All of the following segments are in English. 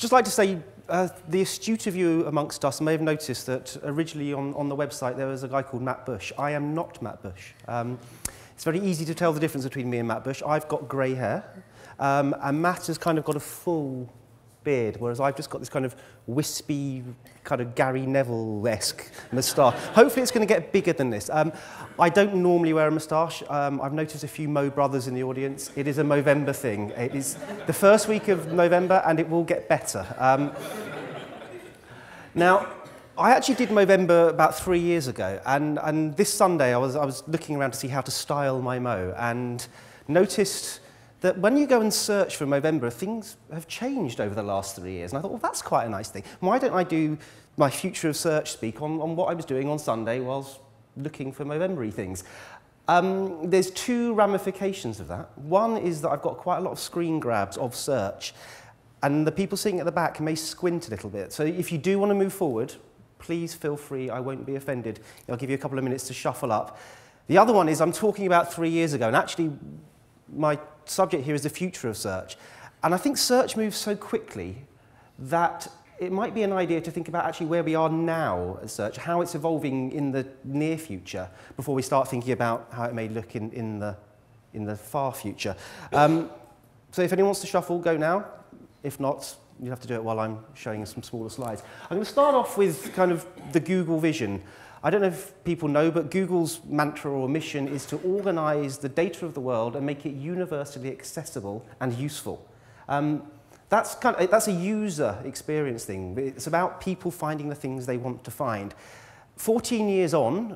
Just like to say, the astute of you amongst us may have noticed that originally on the website there was a guy called Matt Bush. I am not Matt Bush. It's very easy to tell the difference between me and Matt Bush. I've got grey hair, and Matt has kind of got a full beard, whereas I've just got this kind of wispy, kind of Gary Neville-esque moustache. Hopefully it's going to get bigger than this. I don't normally wear a moustache. I've noticed a few Mo brothers in the audience. It is a Movember thing. It is the first week of November, and it will get better. Now, I actually did Movember about 3 years ago, and this Sunday I was looking around to see how to style my Mo, and noticed that when you go and search for Movember, things have changed over the last 3 years. And I thought, well, that's quite a nice thing. Why don't I do my Future of Search speak on what I was doing on Sunday whilst looking for Movember-y things? There's two ramifications of that. One is that I've got quite a lot of screen grabs of search, and the people sitting at the back may squint a little bit. So if you do want to move forward, please feel free. I won't be offended. I'll give you a couple of minutes to shuffle up. The other one is I'm talking about 3 years ago, and actually my subject here is the future of search. And I think search moves so quickly that it might be an idea to think about actually where we are now as search, how it's evolving in the near future, before we start thinking about how it may look in the far future. So if anyone wants to shuffle, go now. If not, you have to do it while I'm showing you some smaller slides. I'm going to start off with kind of the Google vision. I don't know if people know, but Google's mantra or mission is to organize the data of the world and make it universally accessible and useful. That's a user experience thing. It's about people finding the things they want to find. 14 years on,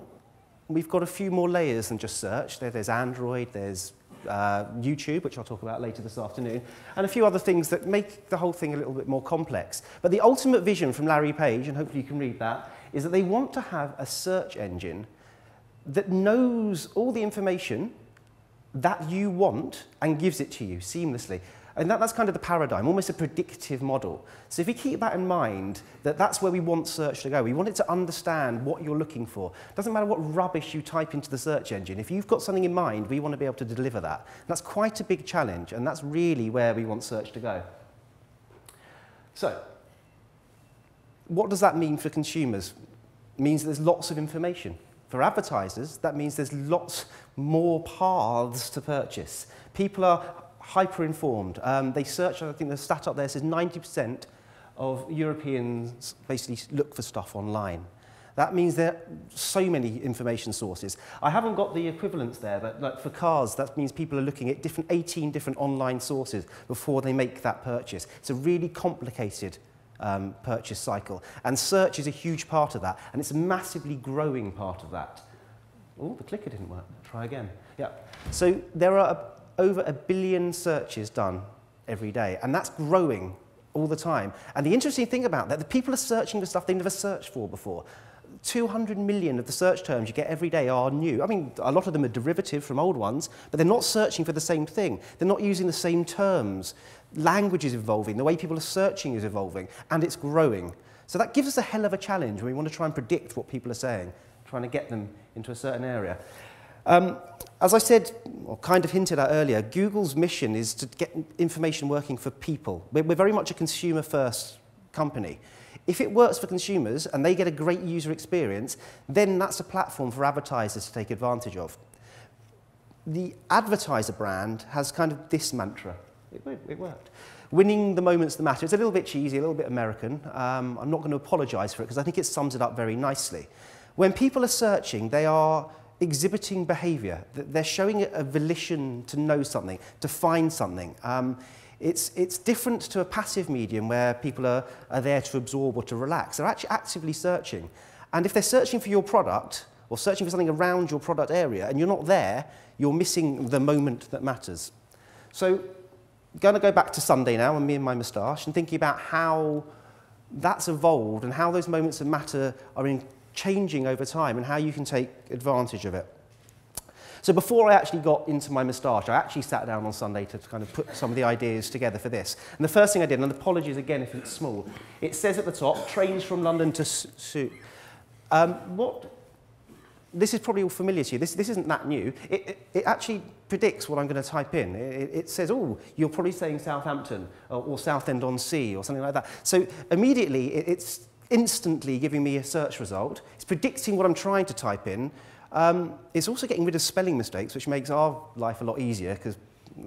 we've got a few more layers than just search. There's Android, there's YouTube, which I'll talk about later this afternoon, and a few other things that make the whole thing a little bit more complex. But the ultimate vision from Larry Page, and hopefully you can read that, is that they want to have a search engine that knows all the information that you want and gives it to you seamlessly. And that's kind of the paradigm, almost a predictive model. So if you keep that in mind, that's where we want search to go. We want it to understand what you're looking for. It doesn't matter what rubbish you type into the search engine. If you've got something in mind, we want to be able to deliver that. And that's quite a big challenge, and that's really where we want search to go. So, what does that mean for consumers? It means there's lots of information. For advertisers, that means there's lots more paths to purchase. People are hyper-informed. They search, I think the stat up there says 90% of Europeans basically look for stuff online. That means there are so many information sources. I haven't got the equivalents there, but like for cars, that means people are looking at 18 different online sources before they make that purchase. It's a really complicated purchase cycle. And search is a huge part of that, and it's a massively growing part of that. Oh, the clicker didn't work. Try again. Yeah. So there are over 1 billion searches done every day, and that's growing all the time. And the interesting thing about that, the people are searching for stuff they've never searched for before. 200 million of the search terms you get every day are new. I mean, a lot of them are derivative from old ones, but they're not searching for the same thing. They're not using the same terms. Language is evolving, the way people are searching is evolving, and it's growing. So that gives us a hell of a challenge when we want to try and predict what people are saying, trying to get them into a certain area. As I said, or kind of hinted at earlier, Google's mission is to get information working for people. We're very much a consumer-first company. If it works for consumers and they get a great user experience, then that's a platform for advertisers to take advantage of. The advertiser brand has kind of this mantra. It worked. Winning the moments that matter. It's a little bit cheesy, a little bit American. I'm not going to apologize for it because I think it sums it up very nicely. When people are searching, they are exhibiting behavior. They're showing a volition to know something, to find something. It's different to a passive medium where people are there to absorb or to relax. They're actually actively searching. And if they're searching for your product or searching for something around your product area and you're not there, you're missing the moment that matters. So I'm going to go back to Sunday now and me and my moustache and thinking about how that's evolved and how those moments that matter are changing over time and how you can take advantage of it. So before I actually got into my moustache, I actually sat down on Sunday to kind of put some of the ideas together for this. And the first thing I did, and apologies again if it's small, it says at the top, trains from London to Sue. What this is probably all familiar to you. This isn't that new. It actually predicts what I'm going to type in. It says, oh, you're probably saying Southampton or Southend-on-Sea or something like that. So immediately, it's instantly giving me a search result. It's predicting what I'm trying to type in. It's also getting rid of spelling mistakes, which makes our life a lot easier because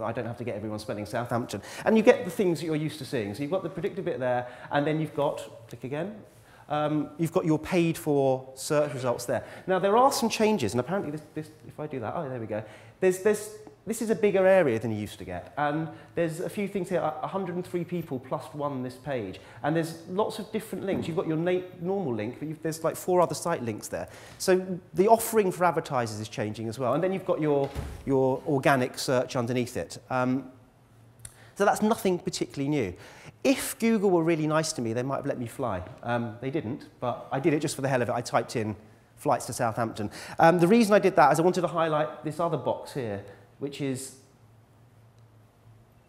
I don't have to get everyone spelling Southampton. And you get the things that you're used to seeing. So you've got the predicted bit there, and then you've got, click again, you've got your paid for search results there. Now, there are some changes, and apparently this if I do that, oh, there we go. This is a bigger area than you used to get, and there's a few things here, 103 people plus one this page, and there's lots of different links. You've got your normal link, but there's like 4 other site links there. So the offering for advertisers is changing as well, and then you've got your organic search underneath it. So that's nothing particularly new. If Google were really nice to me, they might have let me fly. They didn't, but I did it just for the hell of it. I typed in flights to Southampton. The reason I did that is I wanted to highlight this other box here, which is,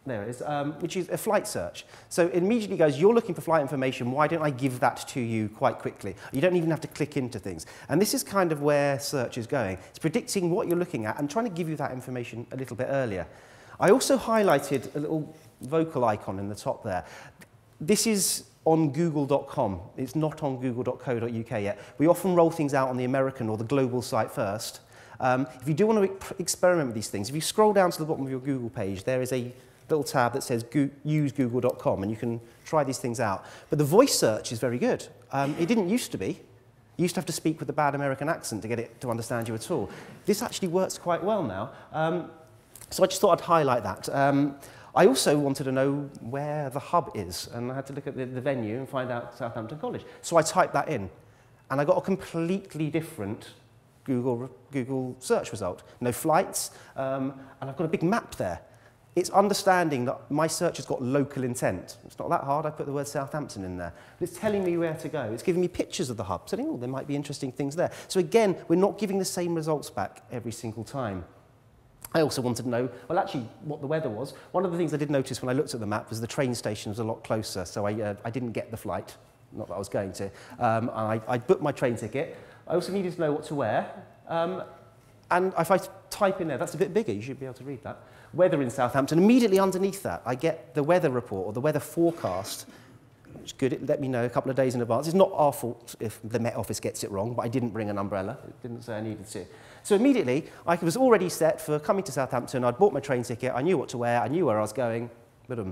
there it is, which is a flight search. So it immediately goes, you're looking for flight information, why don't I give that to you quite quickly? You don't even have to click into things. And this is kind of where search is going. It's predicting what you're looking at and trying to give you that information a little bit earlier. I also highlighted a little vocal icon in the top there. This is on google.com. It's not on google.co.uk yet. We often roll things out on the American or the global site first. If you do want to experiment with these things, if you scroll down to the bottom of your Google page, there is a little tab that says use google.com, and you can try these things out. But the voice search is very good. It didn't used to be. You used to have to speak with a bad American accent to get it to understand you at all. This actually works quite well now. So I just thought I'd highlight that. I also wanted to know where the hub is, and I had to look at the venue and find out Southampton College. So I typed that in, and I got a completely different Google search result. No flights, and I've got a big map there. It's understanding that my search has got local intent. It's not that hard. I put the word Southampton in there. But it's telling me where to go. It's giving me pictures of the hub, saying, oh, there might be interesting things there. So again, we're not giving the same results back every single time. I also wanted to know, well, actually, what the weather was. One of the things I did notice when I looked at the map was the train station was a lot closer, so I didn't get the flight, not that I was going to. I booked my train ticket. I also needed to know what to wear. And if I type in there, that's a bit bigger, you should be able to read that. Weather in Southampton, immediately underneath that, I get the weather report or the weather forecast, which is good. It let me know a couple of days in advance. It's not our fault if the Met Office gets it wrong, but I didn't bring an umbrella. It didn't say I needed to. So immediately, I was already set for coming to Southampton. I'd bought my train ticket. I knew what to wear. I knew where I was going. But I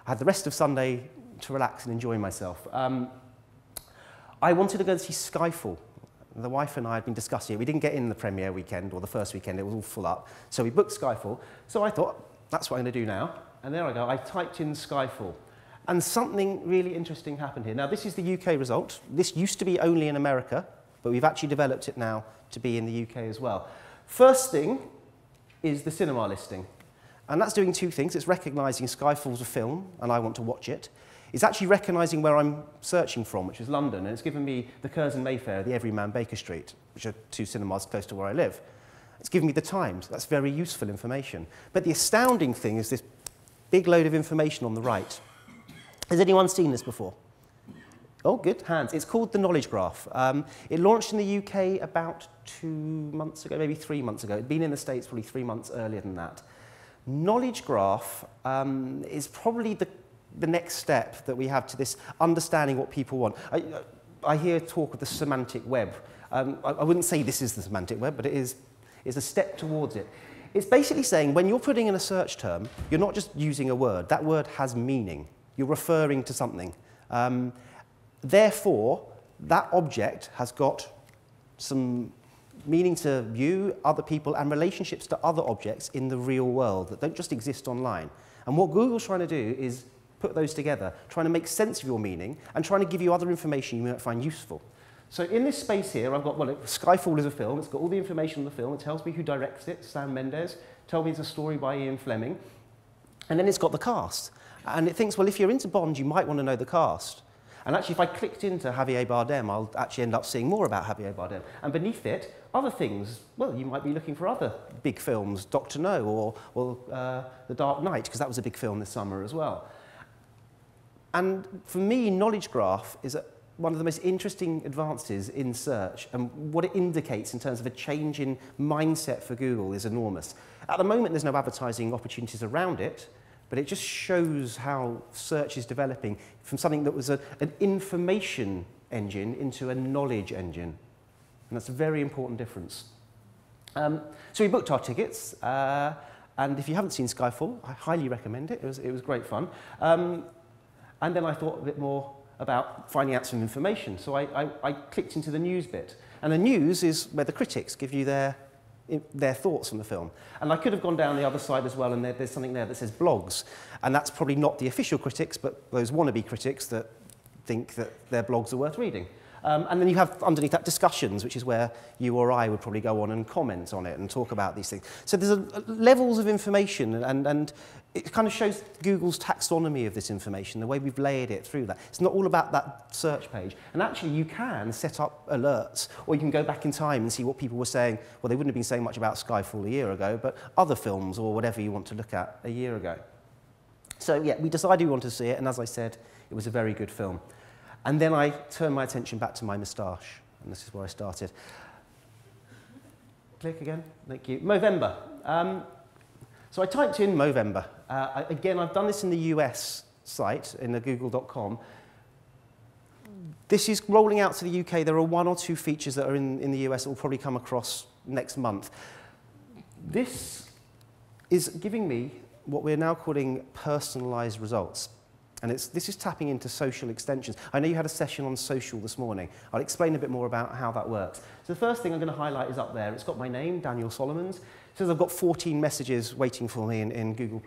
had the rest of Sunday to relax and enjoy myself. I wanted to go and see Skyfall. The wife and I had been discussing it. We didn't get in the premiere weekend or the first weekend. It was all full up. So we booked Skyfall. So I thought, that's what I'm going to do now. And there I go. I typed in Skyfall. And something really interesting happened here. Now, this is the UK result. This used to be only in America, but we've actually developed it now to be in the UK as well. First thing is the cinema listing. And that's doing 2 things. It's recognising Skyfall's a film, and I want to watch it. It's actually recognising where I'm searching from, which is London, and it's given me the Curzon Mayfair, the Everyman Baker Street, which are 2 cinemas close to where I live. It's given me the times. That's very useful information. But the astounding thing is this big load of information on the right. Has anyone seen this before? Oh, good, hands. It's called the Knowledge Graph. It launched in the UK about 2 months ago, maybe 3 months ago. It'd been in the States probably 3 months earlier than that. Knowledge Graph is probably the next step that we have to this understanding what people want. I hear talk of the semantic web. I wouldn't say this is the semantic web, but it is a step towards it. It's basically saying when you're putting in a search term, you're not just using a word. That word has meaning. You're referring to something. Therefore, that object has got some meaning to you, other people, and relationships to other objects in the real world that don't just exist online. And what Google's trying to do is put those together, trying to make sense of your meaning and trying to give you other information you might find useful. So in this space here, I've got, well, Skyfall is a film. It's got all the information on the film. It tells me who directs it, Sam Mendes. Tells me it's a story by Ian Fleming. And then it's got the cast. And it thinks, well, if you're into Bond, you might want to know the cast. And actually, if I clicked into Javier Bardem, I'll actually end up seeing more about Javier Bardem. And beneath it, other things. Well, you might be looking for other big films, Dr. No or The Dark Knight, because that was a big film this summer as well. And for me, Knowledge Graph is one of the most interesting advances in search, and what it indicates in terms of a change in mindset for Google is enormous. At the moment, there's no advertising opportunities around it, but it just shows how search is developing from something that was an information engine into a knowledge engine. And that's a very important difference. So we booked our tickets, and if you haven't seen Skyfall, I highly recommend it. It was great fun. And then I thought a bit more about finding out some information. So I clicked into the news bit. And the news is where the critics give you their thoughts on the film. And I could have gone down the other side as well, and there's something there that says blogs. And that's probably not the official critics, but those wannabe critics that think that their blogs are worth reading. And then you have underneath that discussions, which is where you or I would probably go on and comment on it and talk about these things. So there's levels of information, and it kind of shows Google's taxonomy of this information, the way we've layered it through that. It's not all about that search page. And actually, you can set up alerts, or you can go back in time and see what people were saying. Well, they wouldn't have been saying much about Skyfall a year ago, but other films or whatever you want to look at a year ago. So yeah, we decided we wanted to see it, and as I said, it was a very good film. And then I turned my attention back to my moustache, and this is where I started. Click again, thank you. Movember. So I typed in Movember. Again, I've done this in the US site, in the google.com. This is rolling out to the UK. There are 1 or 2 features that are in the US that will probably come across next month. This is giving me what we're now calling personalized results. And this is tapping into social extensions. I know you had a session on social this morning. I'll explain a bit more about how that works. So the first thing I'm going to highlight is up there. It's got my name, Daniel Solomons. It says I've got 14 messages waiting for me in Google+.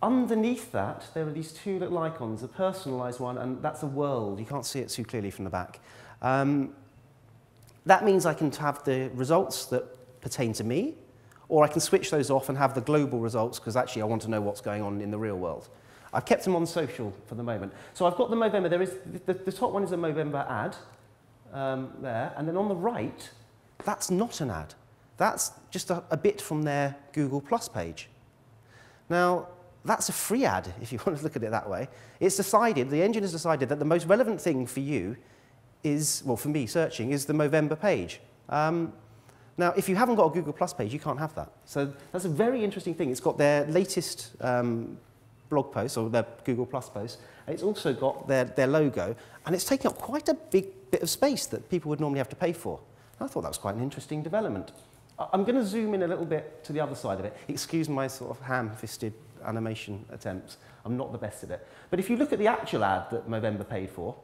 Underneath that, there are these 2 little icons, a personalized one, and that's a world. You can't see it too clearly from the back. That means I can have the results that pertain to me, or I can switch those off and have the global results, because actually I want to know what's going on in the real world. I've kept them on social for the moment. So I've got the Movember. There is the top one is a Movember ad there, and then on the right, that's not an ad. That's just a bit from their Google Plus page. Now, that's a free ad, if you want to look at it that way. It's decided, the engine has decided that the most relevant thing for you is, well, for me searching, is the Movember page. Now, if you haven't got a Google Plus page, you can't have that. So that's a very interesting thing. It's got their latest blog post, or their Google Plus post. It's also got their logo, and it's taking up quite a big bit of space that people would normally have to pay for. I thought that was quite an interesting development. I'm going to zoom in a little bit to the other side of it. Excuse my sort of ham-fisted animation attempts. I'm not the best at it. But if you look at the actual ad that Movember paid for,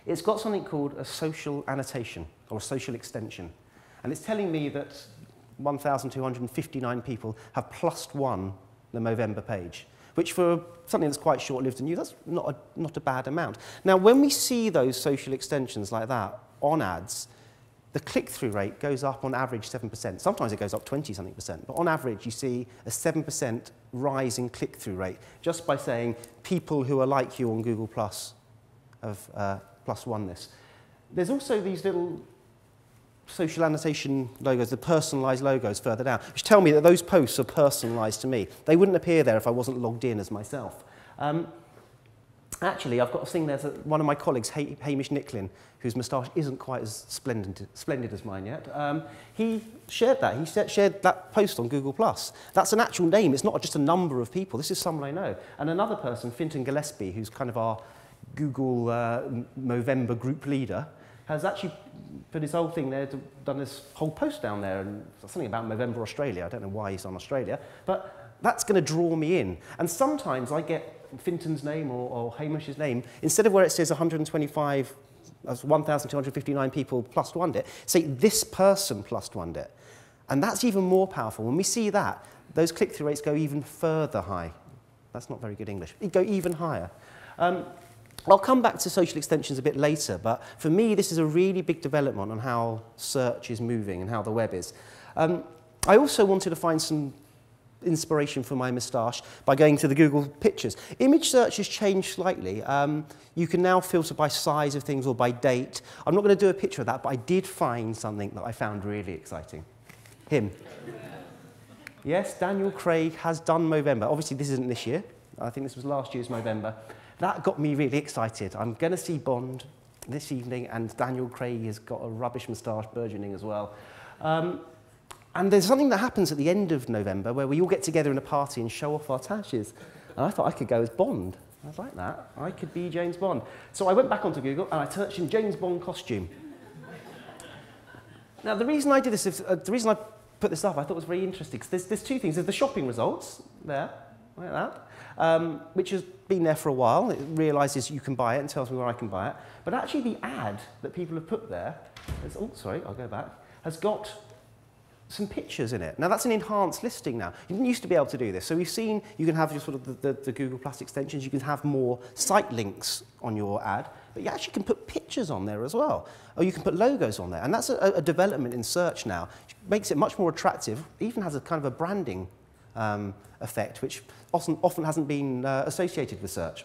it's got something called a social annotation, or a social extension. And it's telling me that 1,259 people have +1 the Movember page, which for something that's quite short-lived and new, that's not a bad amount. Now, when we see those social extensions like that on ads, the click-through rate goes up on average 7%. Sometimes it goes up 20-something%, but on average you see a 7% rise in click-through rate just by saying people who are like you on Google Plus have +1 this. There's also these little social annotation logos, the personalized logos further down, which tell me that those posts are personalized to me. They wouldn't appear there if I wasn't logged in as myself. Actually, I've got a thing there that one of my colleagues, Hamish Nicklin, whose moustache isn't quite as splendid as mine yet, he shared that. He shared that post on Google+. That's an actual name. It's not just a number of people. This is someone I know. And another person, Fintan Gillespie, who's kind of our Google Movember group leader, has actually put his whole thing there, done this whole post down there, and something about Movember Australia. I don't know why he's on Australia, but that's going to draw me in. And sometimes I get Fintan's name or Hamish's name, instead of where it says 1,259 people +1'd it, say this person +1'd it. And that's even more powerful. When we see that, those click-through rates go even further high. That's not very good English. They go even higher. I'll come back to social extensions a bit later, but for me, this is a really big development on how search is moving and how the web is. I also wanted to find some inspiration for my moustache by going to the Google pictures. Image search has changed slightly. You can now filter by size of things or by date. I'm not going to do a picture of that, but I did find something that I found really exciting. Him. Yes, Daniel Craig has done Movember. Obviously, this isn't this year. I think this was last year's November. That got me really excited. I'm going to see Bond this evening, and Daniel Craig has got a rubbish moustache burgeoning as well. And there's something that happens at the end of November where we all get together in a party and show off our tashes. And I thought I could go as Bond. I was like that. I could be James Bond. So I went back onto Google and I searched in James Bond costume. Now, the reason I did this, the reason I put this up, I thought was very interesting. Because there's two things. There's the shopping results there, like that, which has been there for a while. It realises you can buy it and tells me where I can buy it. But actually, the ad that people have put there, oh, sorry, I'll go back, has got some pictures in it. Now, that's an enhanced listing now. You didn't used to be able to do this. So we've seen you can have your sort of the Google Plus extensions. You can have more site links on your ad, but you actually can put pictures on there as well. Or you can put logos on there. And that's a development in search now. It makes it much more attractive, even has a kind of a branding effect, which often hasn't been associated with search.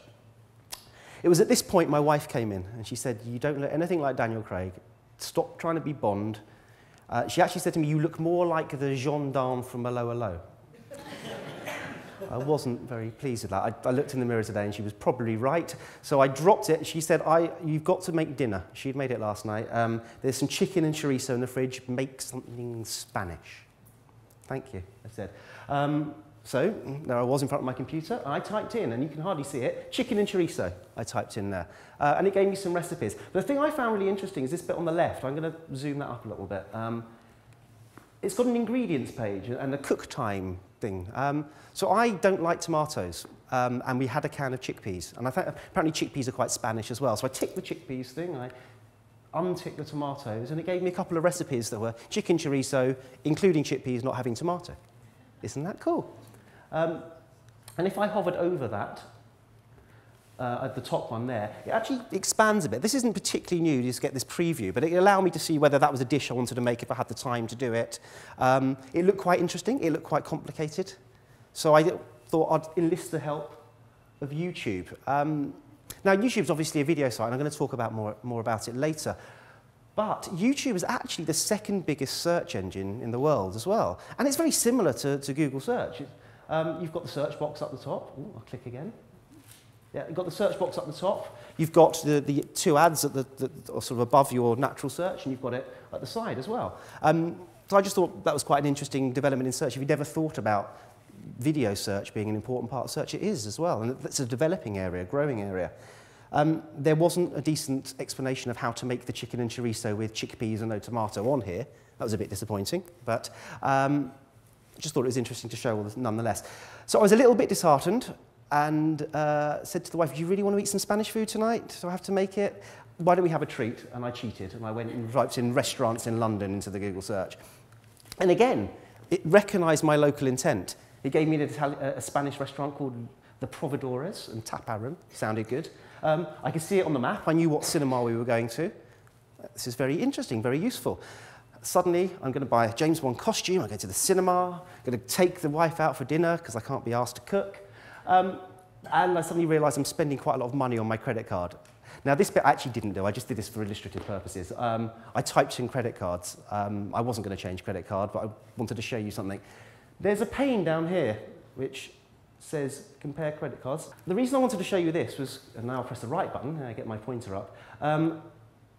It was at this point my wife came in and she said, "You don't look anything like Daniel Craig. Stop trying to be Bond." She actually said to me, "You look more like the gendarme from Hello, Hello." I wasn't very pleased with that. I looked in the mirror today and she was probably right. So I dropped it. She said, "You've got to make dinner." She'd made it last night. "There's some chicken and chorizo in the fridge. Make something Spanish." "Thank you," I said. So there I was in front of my computer, and I typed in, and you can hardly see it, chicken and chorizo, I typed in there. And it gave me some recipes. But the thing I found really interesting is this bit on the left. I'm going to zoom that up a little bit. It's got an ingredients page and a cook time thing. So I don't like tomatoes, and we had a can of chickpeas. And I think apparently chickpeas are quite Spanish as well. So I ticked the chickpeas thing, I unticked the tomatoes, and it gave me a couple of recipes that were chicken chorizo, including chickpeas not having tomato. Isn't that cool? And if I hovered over that, at the top one there, it actually expands a bit. This isn't particularly new, you just get this preview, but it allowed me to see whether that was a dish I wanted to make if I had the time to do it. It looked quite interesting, it looked quite complicated. So I thought I'd enlist the help of YouTube. Now, YouTube's obviously a video site, and I'm going to talk about more about it later. But YouTube is actually the second biggest search engine in the world as well. And it's very similar to Google Search. You've got the search box up the top. Ooh, I'll click again. Yeah, you've got the search box up the top. You've got the two ads at or sort of above your natural search, and you've got it at the side as well. So I just thought that was quite an interesting development in search. If you'd never thought about video search being an important part of search, it is as well. And it's a developing area, growing area. There wasn't a decent explanation of how to make the chicken and chorizo with chickpeas and no tomato on here. That was a bit disappointing, but just thought it was interesting to show nonetheless. So I was a little bit disheartened and said to the wife, "Do you really want to eat some Spanish food tonight? Do I have to make it? Why don't we have a treat?" And I cheated, and I went and typed in restaurants in London into the Google search. And again, it recognised my local intent. It gave me a Spanish restaurant called the Proveedores and Taparum. Sounded good. I could see it on the map. I knew what cinema we were going to. This is very interesting, very useful. Suddenly, I'm going to buy a James Bond costume. I go to the cinema. I'm going to take the wife out for dinner because I can't be asked to cook. And I suddenly realised I'm spending quite a lot of money on my credit card. Now, this bit I actually didn't do. I just did this for illustrative purposes. I typed in credit cards. I wasn't going to change credit card, but I wanted to show you something. There's a pane down here which says compare credit cards. The reason I wanted to show you this was, and now I'll press the right button, and I get my pointer up.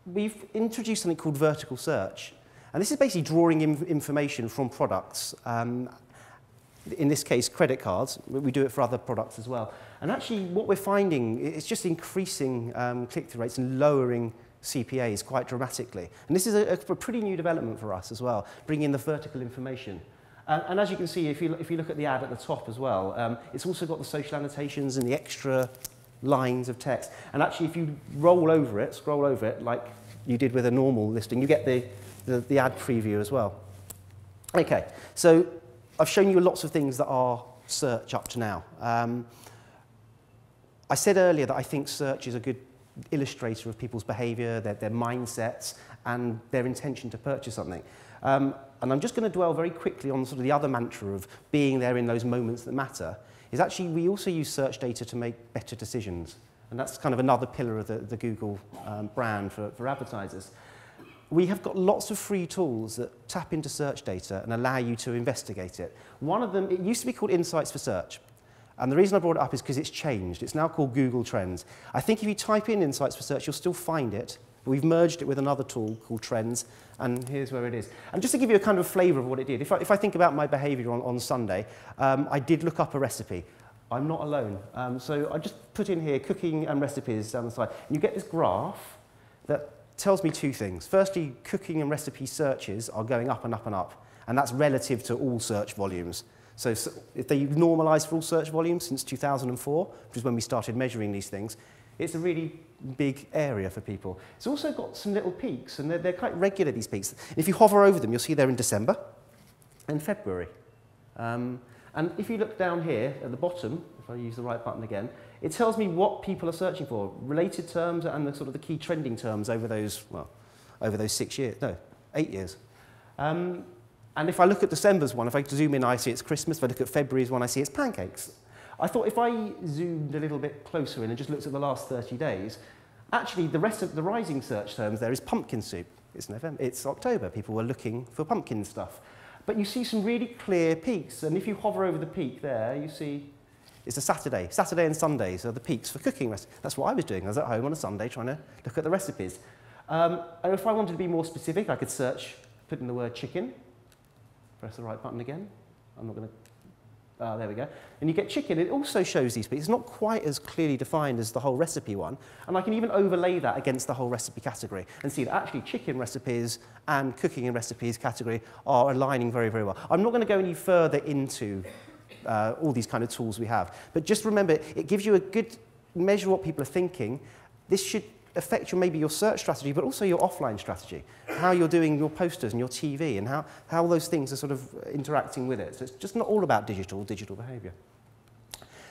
We've introduced something called vertical search. And this is basically drawing information from products. In this case, credit cards. We do it for other products as well. And actually, what we're finding, it's just increasing click-through rates and lowering CPAs quite dramatically. And this is a pretty new development for us as well, bringing in the vertical information. And as you can see, if you look at the ad at the top as well, it's also got the social annotations and the extra lines of text. And actually, if you scroll over it, like you did with a normal listing, you get the ad preview as well. Okay, so I've shown you lots of things that are search up to now. I said earlier that I think search is a good illustrator of people's behaviour, their mindsets, and their intention to purchase something. And I'm just going to dwell very quickly on sort of the other mantra of being there in those moments that matter, is actually we also use search data to make better decisions. And that's kind of another pillar of the Google brand for advertisers. We have got lots of free tools that tap into search data and allow you to investigate it. One of them, it used to be called Insights for Search. And the reason I brought it up is because it's changed. It's now called Google Trends. I think if you type in insights for search, you'll still find it. We've merged it with another tool called Trends, and here's where it is. And just to give you a kind of flavour of what it did, if I think about my behaviour on Sunday, I did look up a recipe. I'm not alone. So I just put in here cooking and recipes down the side. And you get this graph that tells me two things. Firstly, cooking and recipe searches are going up and up and up, and that's relative to all search volumes. So if they normalise for all search volumes since 2004, which is when we started measuring these things, it's a really big area for people. It's also got some little peaks, and they're quite regular, these peaks. If you hover over them, you'll see they're in December and February. And if you look down here at the bottom, if I use the right button again, it tells me what people are searching for, related terms and the sort of the key trending terms over those, well, over those 8 years. And if I look at December's one, if I zoom in, I see it's Christmas. If I look at February's one, I see it's pancakes. I thought if I zoomed a little bit closer in and just looked at the last 30 days, actually the rest of the rising search terms there is pumpkin soup. It's November, it's October. People were looking for pumpkin stuff. But you see some really clear peaks. And if you hover over the peak there, you see it's a Saturday. Saturday and Sundays are the peaks for cooking recipes. That's what I was doing. I was at home on a Sunday trying to look at the recipes. And if I wanted to be more specific, I could search, put in the word chicken. Press the right button again. I'm not going to... there we go. And you get chicken. It also shows these peaks. It's not quite as clearly defined as the whole recipe one. And I can even overlay that against the whole recipe category and see that actually chicken recipes and cooking and recipes category are aligning very, very well. I'm not going to go any further into all these kind of tools we have. But just remember, it gives you a good measure of what people are thinking. This should affect maybe your search strategy, but also your offline strategy, how you're doing your posters and your TV, and how those things are sort of interacting with it. So it's just not all about digital behaviour.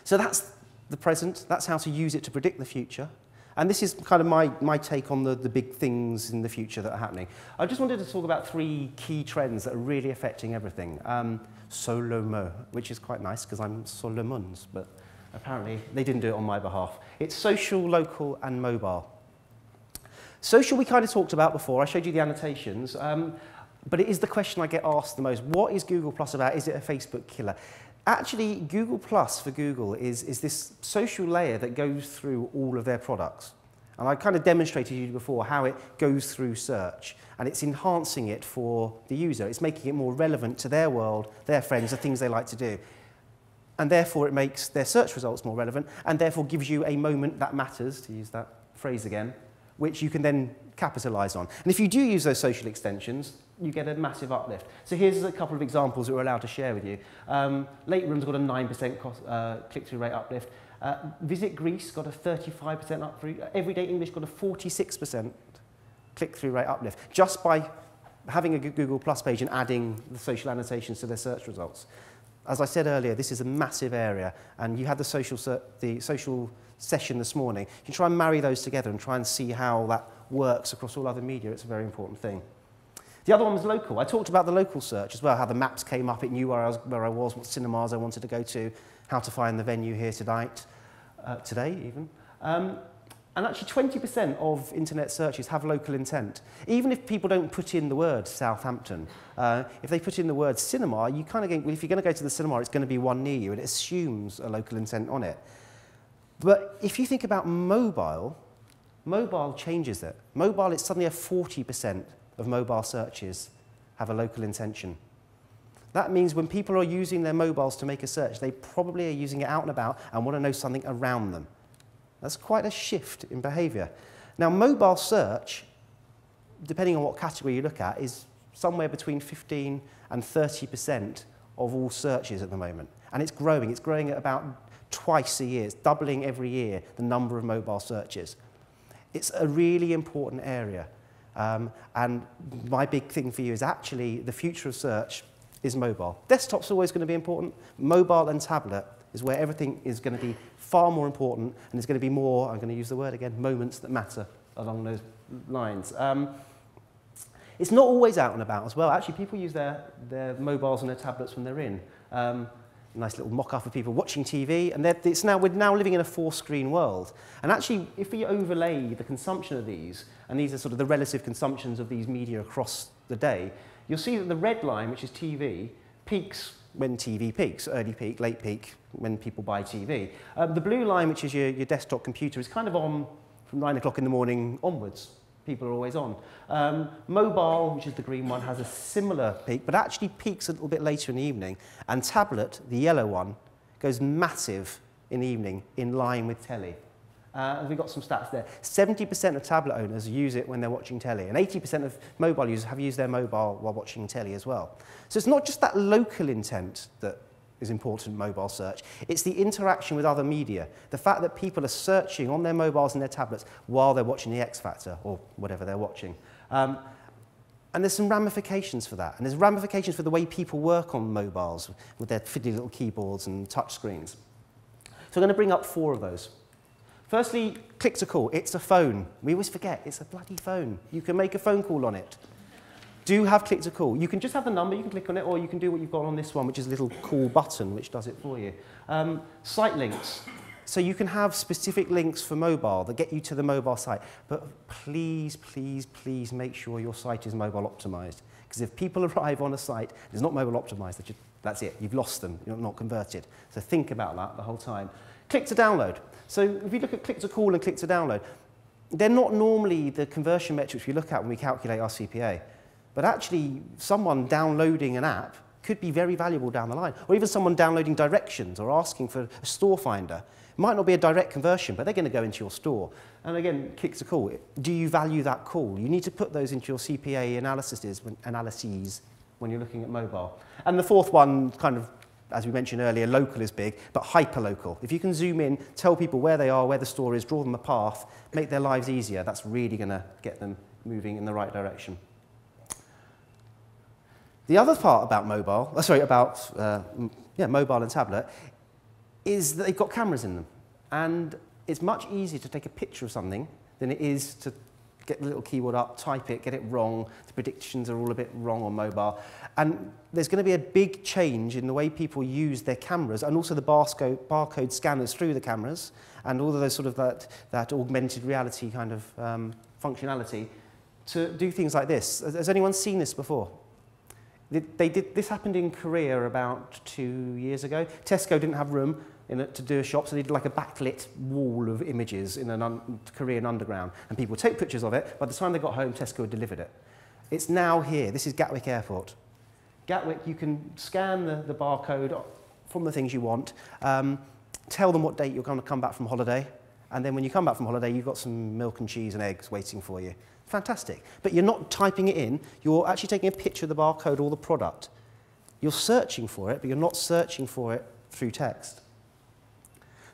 So that's the present. That's how to use it to predict the future. And this is kind of my take on the big things in the future that are happening. I just wanted to talk about 3 key trends that are really affecting everything. Solo-mo, which is quite nice because I'm Solomons, but apparently they didn't do it on my behalf. It's social, local, and mobile. Social we kind of talked about before. I showed you the annotations, but it is the question I get asked the most. What is Google Plus about? Is it a Facebook killer? Actually, Google Plus for Google is this social layer that goes through all of their products. And I kind of demonstrated to you before how it goes through search, and it's enhancing it for the user. It's making it more relevant to their world, their friends, the things they like to do. And therefore, it makes their search results more relevant, and therefore gives you a moment that matters, to use that phrase again, which you can then capitalize on. And if you do use those social extensions, you get a massive uplift. So here's a couple of examples that we're allowed to share with you. Late Room's got a 9% click-through rate uplift. Visit Greece got a 35% uplift. Everyday English got a 46% click-through rate uplift, just by having a Google Plus page and adding the social annotations to their search results. As I said earlier, this is a massive area, and you had the social session this morning. You can try and marry those together and try and see how that works across all other media. It's a very important thing. The other one was local. I talked about the local search as well, how the maps came up, it knew where I was, what cinemas I wanted to go to, how to find the venue here tonight, today even. And actually 20% of internet searches have local intent. Even if people don't put in the word Southampton, if they put in the word cinema, you kind of get, well, if you're going to go to the cinema, it's going to be one near you, and it assumes a local intent on it. But if you think about mobile, mobile changes it. Mobile, it's suddenly a 40% of mobile searches have a local intention. That means when people are using their mobiles to make a search, they probably are using it out and about and want to know something around them. That's quite a shift in behaviour. Now, mobile search, depending on what category you look at, is somewhere between 15 and 30% of all searches at the moment. And it's growing. It's growing at about twice a year. It's doubling every year, the number of mobile searches. It's a really important area. And my big thing for you is actually the future of search is mobile. Desktop's always going to be important. Mobile and tablet is where everything is going to be far more important, and there's going to be more, I'm going to use the word again, moments that matter along those lines. It's not always out and about as well. Actually, people use their mobiles and their tablets when they're in. Nice little mock-up of people watching TV, and we're now living in a 4-screen world. And actually, if we overlay the consumption of these, and these are sort of the relative consumptions of these media across the day, you'll see that the red line, which is TV, peaks when TV peaks, early peak, late peak, when people buy TV. The blue line, which is your desktop computer, is kind of on from 9 o'clock in the morning onwards. People are always on. Mobile, which is the green one, has a similar peak, but actually peaks a little bit later in the evening. And tablet, the yellow one, goes massive in the evening, in line with telly. We've got some stats there. 70% of tablet owners use it when they're watching telly, and 80% of mobile users have used their mobile while watching telly as well. So it's not just that local intent that is important in mobile search, it's the interaction with other media. The fact that people are searching on their mobiles and their tablets while they're watching the X Factor, or whatever they're watching. And there's some ramifications for that, and there's ramifications for the way people work on mobiles with their fiddly little keyboards and touch screens. So I'm going to bring up 4 of those. Firstly, click to call. It's a phone. We always forget, it's a bloody phone. You can make a phone call on it. Do have click to call. You can just have the number, you can click on it, or you can do what you've got on this one, which is a little call button, which does it for you. Site links. So you can have specific links for mobile that get you to the mobile site. But please, please, please make sure your site is mobile optimized. Because if people arrive on a site and it's not mobile optimized, that's it. You've lost them. You're not converted. So think about that the whole time. Click to download. So if you look at click to call and click to download, they're not normally the conversion metrics we look at when we calculate our CPA. But actually, someone downloading an app could be very valuable down the line. Or even someone downloading directions or asking for a store finder. It might not be a direct conversion, but they're going to go into your store. And again, click to call. Do you value that call? You need to put those into your CPA analyses when you're looking at mobile. And the 4th one, kind of, as we mentioned earlier, local is big, but hyper-local. If you can zoom in, tell people where they are, where the store is, draw them a path, make their lives easier, that's really going to get them moving in the right direction. The other part about mobile, mobile and tablet, is that they've got cameras in them. And it's much easier to take a picture of something than it is to get the little keyboard up, type it, get it wrong. The predictions are all a bit wrong on mobile. And there's going to be a big change in the way people use their cameras, and also the barcode scanners through the cameras, and all of those sort of that augmented reality kind of functionality to do things like this. Has anyone seen this before? This happened in Korea about 2 years ago. Tesco didn't have room to do a shop, so they did like a backlit wall of images in a Korean underground. And people would take pictures of it. By the time they got home, Tesco had delivered it. It's now here. This is Gatwick Airport. Gatwick, you can scan the barcode from the things you want, tell them what date you're going to come back from holiday, and then when you come back from holiday, you've got some milk and cheese and eggs waiting for you. Fantastic. But you're not typing it in, you're actually taking a picture of the barcode or the product. You're searching for it, but you're not searching for it through text.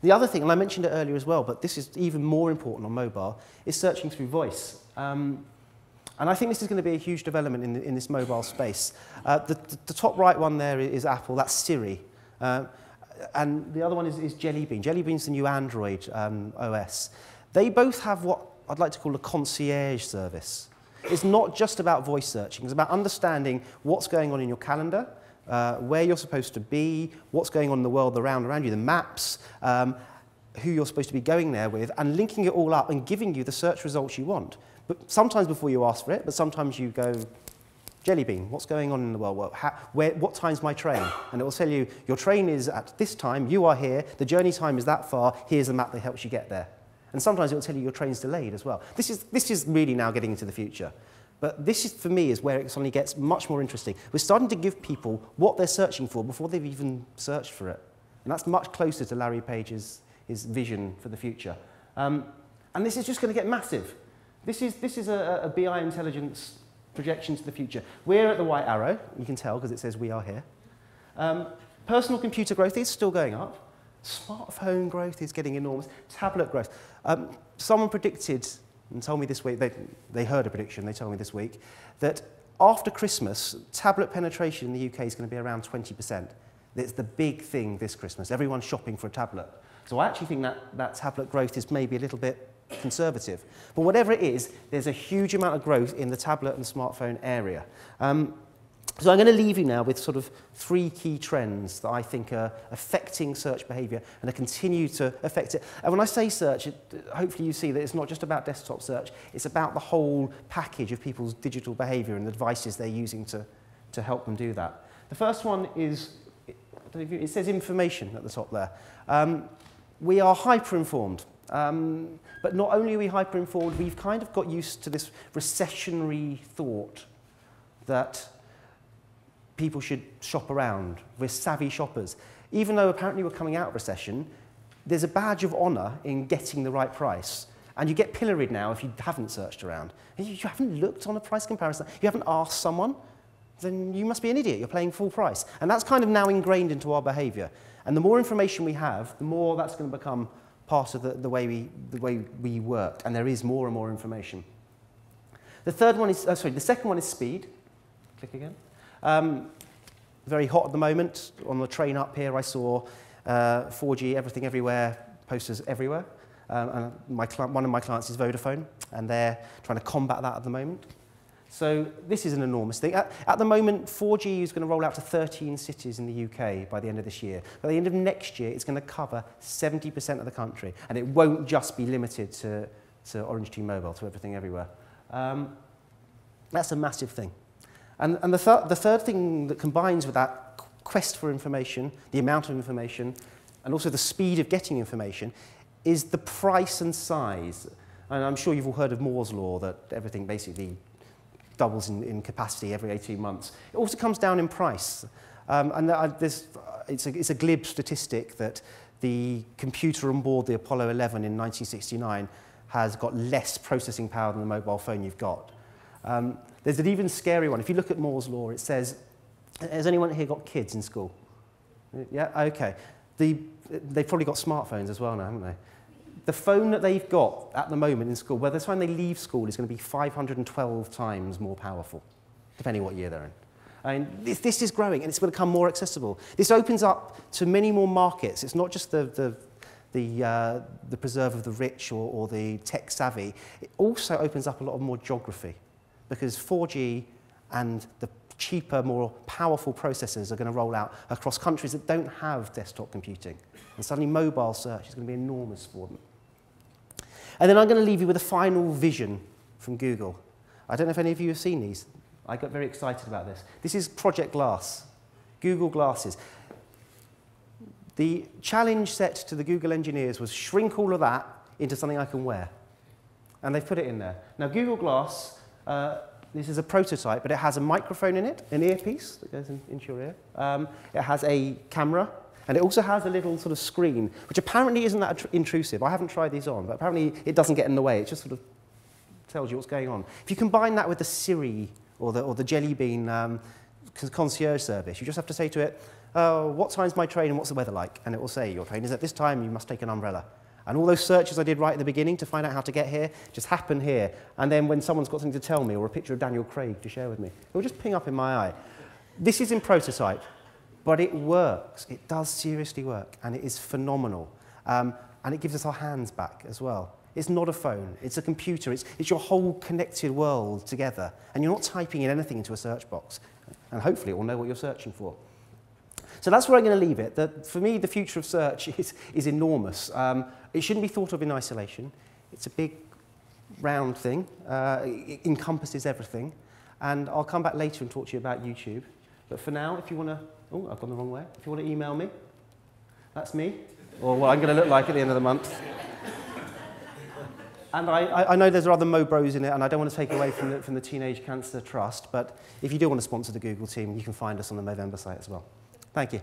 The other thing, and I mentioned it earlier as well, but this is even more important on mobile, is searching through voice. And I think this is going to be a huge development in this mobile space. The top right one there is Apple, that's Siri. And the other one is Jelly Bean. Jelly Bean's the new Android OS. They both have what I'd like to call a concierge service. It's not just about voice searching, it's about understanding what's going on in your calendar, where you're supposed to be, what's going on in the world around you, the maps, who you're supposed to be going there with, and linking it all up and giving you the search results you want. But sometimes before you ask for it, but sometimes you go, Jelly Bean, what's going on in the world? What time's my train? And it will tell you, your train is at this time, you are here, the journey time is that far, here's the map that helps you get there. And sometimes it will tell you your train's delayed as well. This is really now getting into the future. But this, for me, is where it suddenly gets much more interesting. We're starting to give people what they're searching for before they've even searched for it. And that's much closer to Larry Page's vision for the future. And this is just going to get massive. This is a BI intelligence projection to the future. We're at the white arrow. You can tell because it says we are here. Personal computer growth is still going up. Smartphone growth is getting enormous. Tablet growth. Someone predicted, and told me this week, they heard a prediction, they told me this week, that after Christmas, tablet penetration in the UK is going to be around 20%. It's the big thing this Christmas. Everyone's shopping for a tablet. So I actually think that tablet growth is maybe a little bit conservative. But whatever it is, there's a huge amount of growth in the tablet and smartphone area. So I'm going to leave you now with sort of 3 key trends that I think are affecting search behaviour and are continue to affect it. And when I say search, hopefully you see that it's not just about desktop search, it's about the whole package of people's digital behaviour and the devices they're using to help them do that. The first one is, it says information at the top there. We are hyper-informed. But not only are we hyper-informed, we've kind of got used to this recessionary thought that people should shop around. We're savvy shoppers. Even though apparently we're coming out of recession, there's a badge of honour in getting the right price. And you get pilloried now if you haven't searched around. If you haven't looked on a price comparison, you haven't asked someone, then you must be an idiot. You're paying full price. And that's kind of now ingrained into our behaviour. And the more information we have, the more that's going to become part of the way we work. And there is more and more information. The second one is speed. Click again. Very hot at the moment. On the train up here, I saw 4G, everything everywhere, posters everywhere. And one of my clients is Vodafone, and they're trying to combat that at the moment. So this is an enormous thing. At the moment, 4G is going to roll out to 13 cities in the UK by the end of this year. By the end of next year, it's going to cover 70% of the country, and it won't just be limited to Orange T-Mobile, to everything everywhere. That's a massive thing. And the third thing that combines with that quest for information, the amount of information, and also the speed of getting information, is the price and size. And I'm sure you've all heard of Moore's law, that everything basically doubles in capacity every 18 months. It also comes down in price. It's a glib statistic that the computer on board the Apollo 11 in 1969 has got less processing power than the mobile phone you've got. There's an even scary one. If you look at Moore's law, it says, has anyone here got kids in school? Yeah, okay. They've probably got smartphones as well now, haven't they? The phone that they've got at the moment in school, by the time they leave school, is going to be 512 times more powerful, depending what year they're in. I mean, this is growing, and it's going to become more accessible. This opens up to many more markets. It's not just the preserve of the rich or the tech savvy. It also opens up a lot of more geography, because 4G and the cheaper, more powerful processors are going to roll out across countries that don't have desktop computing. And suddenly mobile search is going to be enormous for them. And then I'm going to leave you with a final vision from Google. I don't know if any of you have seen these. I got very excited about this. This is Project Glass, Google Glasses. The challenge set to the Google engineers was shrink all of that into something I can wear. And they've put it in there. Now, Google Glass, this is a prototype, but it has a microphone in it, an earpiece that goes into your ear. It has a camera, and it also has a little sort of screen, which apparently isn't that intrusive. I haven't tried these on, but apparently it doesn't get in the way. It just sort of tells you what's going on. If you combine that with the Siri or the Jelly Bean concierge service, you just have to say to it, what time's my train and what's the weather like? And it will say, your train is at this time, you must take an umbrella. And all those searches I did right at the beginning to find out how to get here just happen here. And then when someone's got something to tell me or a picture of Daniel Craig to share with me, it will just ping up in my eye. This is in prototype, but it works. It does seriously work, and it is phenomenal. And it gives us our hands back as well. It's not a phone. It's a computer. It's your whole connected world together. And you're not typing in anything into a search box. And hopefully it will know what you're searching for. So that's where I'm going to leave it. For me, the future of search is enormous. It shouldn't be thought of in isolation. It's a big, round thing. It encompasses everything. And I'll come back later and talk to you about YouTube. But for now, if you want to... Oh, I've gone the wrong way. If you want to email me, that's me. Or what I'm going to look like at the end of the month. And I know there's other Mo Bros in it, and I don't want to take away from the Teenage Cancer Trust. But if you do want to sponsor the Google team, you can find us on the Movember site as well. Thank you.